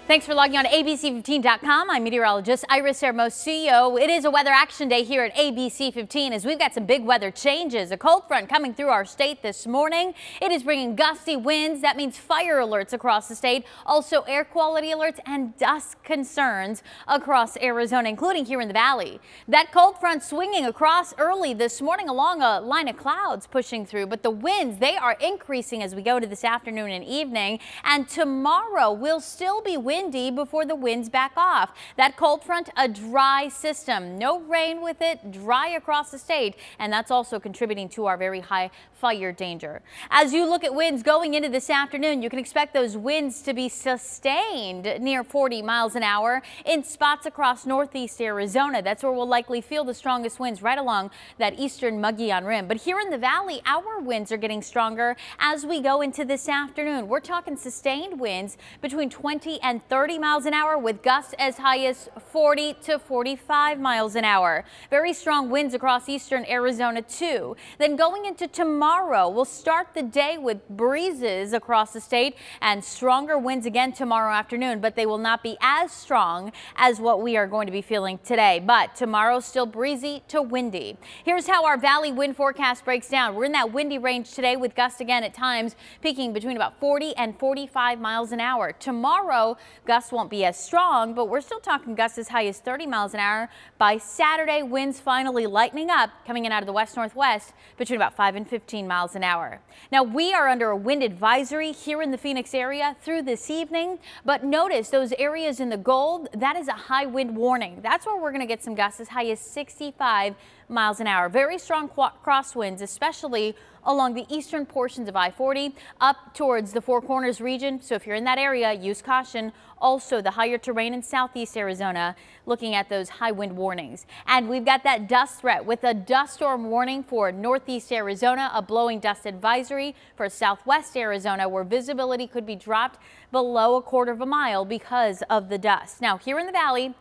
Thanks for logging on to ABC15.com. I'm meteorologist Iris Sermos, CEO. It is a weather action day here at ABC 15 as we've got some big weather changes. A cold front coming through our state this morning. It is bringing gusty winds. That means fire alerts across the state. Also air quality alerts and dust concerns across Arizona, including here in the valley. That cold front swinging across early this morning along a line of clouds pushing through. But the winds, they are increasing as we go to this afternoon and evening. And tomorrow will still be windy before the winds back off. That cold front, a dry system. No rain with it, dry across the state. And that's also contributing to our very high fire danger. As you look at winds going into this afternoon, you can expect those winds to be sustained near 40 miles an hour in spots across northeast Arizona. That's where we'll likely feel the strongest winds right along that eastern Mogollon Rim. But here in the valley, our winds are getting stronger as we go into this afternoon. We're talking sustained winds between 20 and 30 miles an hour with gusts as high as 40 to 45 miles an hour. Very strong winds across eastern Arizona too. Then going into tomorrow, we'll start the day with breezes across the state and stronger winds again tomorrow afternoon, but they will not be as strong as what we are going to be feeling today. But tomorrow still breezy to windy. Here's how our valley wind forecast breaks down. We're in that windy range today with gusts again at times peaking between about 40 and 45 miles an hour. Tomorrow, gusts won't be as strong, but we're still talking gusts as high as 30 miles an hour. By Saturday, winds finally lightening up, coming in out of the west-northwest between about 5 and 15 miles an hour. Now, we are under a wind advisory here in the Phoenix area through this evening, but notice those areas in the gold, that is a high wind warning. That's where we're going to get some gusts as high as 65 miles an hour. Very strong crosswinds, especially along the eastern portions of I-40 up towards the Four Corners region. So if you're in that area, use caution. Also the higher terrain in southeast Arizona, looking at those high wind warnings. And we've got that dust threat with a dust storm warning for northeast Arizona, a blowing dust advisory for southwest Arizona, where visibility could be dropped below 1/4 mile because of the dust. Now here in the valley,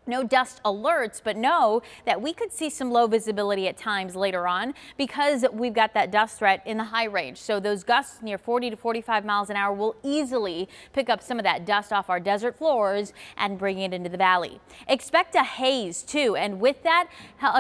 no dust alerts, but know that we could see some low visibility at times later on because we've got that dust threat in the high range. So those gusts near 40 to 45 miles an hour will easily pick up some of that dust off our desert floors and bring it into the valley. Expect a haze too, and with that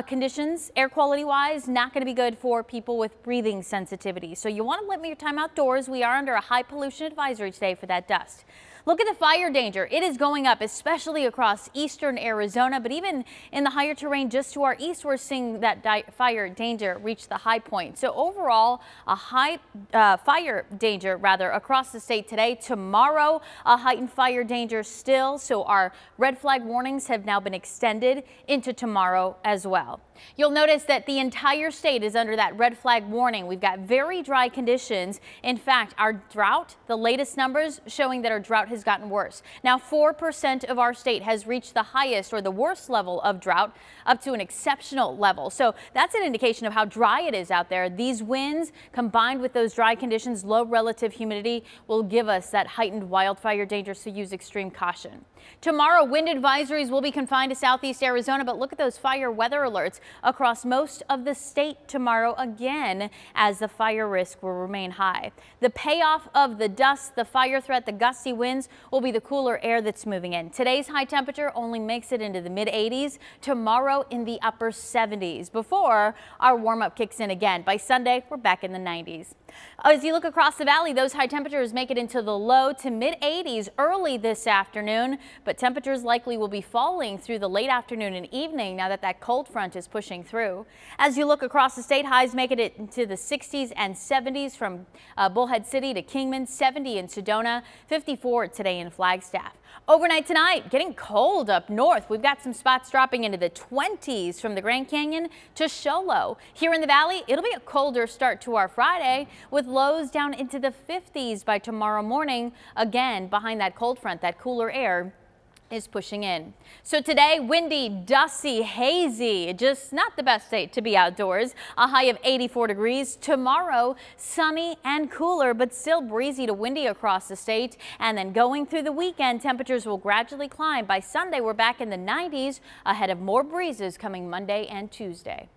conditions, air quality wise, not going to be good for people with breathing sensitivity. So you want to limit your time outdoors. We are under a high pollution advisory today for that dust. Look at the fire danger. It is going up, especially across eastern Arizona, but even in the higher terrain just to our east, we're seeing that fire danger reach the high point. So overall, a high fire danger rather across the state today. Tomorrow, a heightened fire danger still. So our red flag warnings have now been extended into tomorrow as well. You'll notice that the entire state is under that red flag warning. We've got very dry conditions. In fact, our drought, the latest numbers showing that our drought has gotten worse. Now 4% of our state has reached the highest or the worst level of drought, up to an exceptional level. So that's an indication of how dry it is out there. These winds combined with those dry conditions, low relative humidity, will give us that heightened wildfire danger, so use extreme caution. Tomorrow, wind advisories will be confined to southeast Arizona, but look at those fire weather alerts across most of the state tomorrow again, as the fire risk will remain high. The payoff of the dust, the fire threat, the gusty winds will be the cooler air that's moving in. Today's high temperature only makes it into the mid-80s. Tomorrow in the upper 70s before our warm-up kicks in again. By Sunday, we're back in the 90s. As you look across the valley, those high temperatures make it into the low to mid-80s early this afternoon, but temperatures likely will be falling through the late afternoon and evening now that that cold front is pushing through. As you look across the state, highs make it into the 60s and 70s from Bullhead City to Kingman, 70 in Sedona, 54 today in Flagstaff. Overnight tonight, getting cold up north. We've got some spots dropping into the 20s from the Grand Canyon to Show Low. Here in the valley, it'll be a colder start to our Friday with lows down into the 50s by tomorrow morning. Again, behind that cold front, that cooler air is pushing in. So today, windy, dusty, hazy, just not the best day to be outdoors. A high of 84 degrees. Tomorrow, sunny and cooler, but still breezy to windy across the state. And then going through the weekend, temperatures will gradually climb. By Sunday, we're back in the 90s ahead of more breezes coming Monday and Tuesday.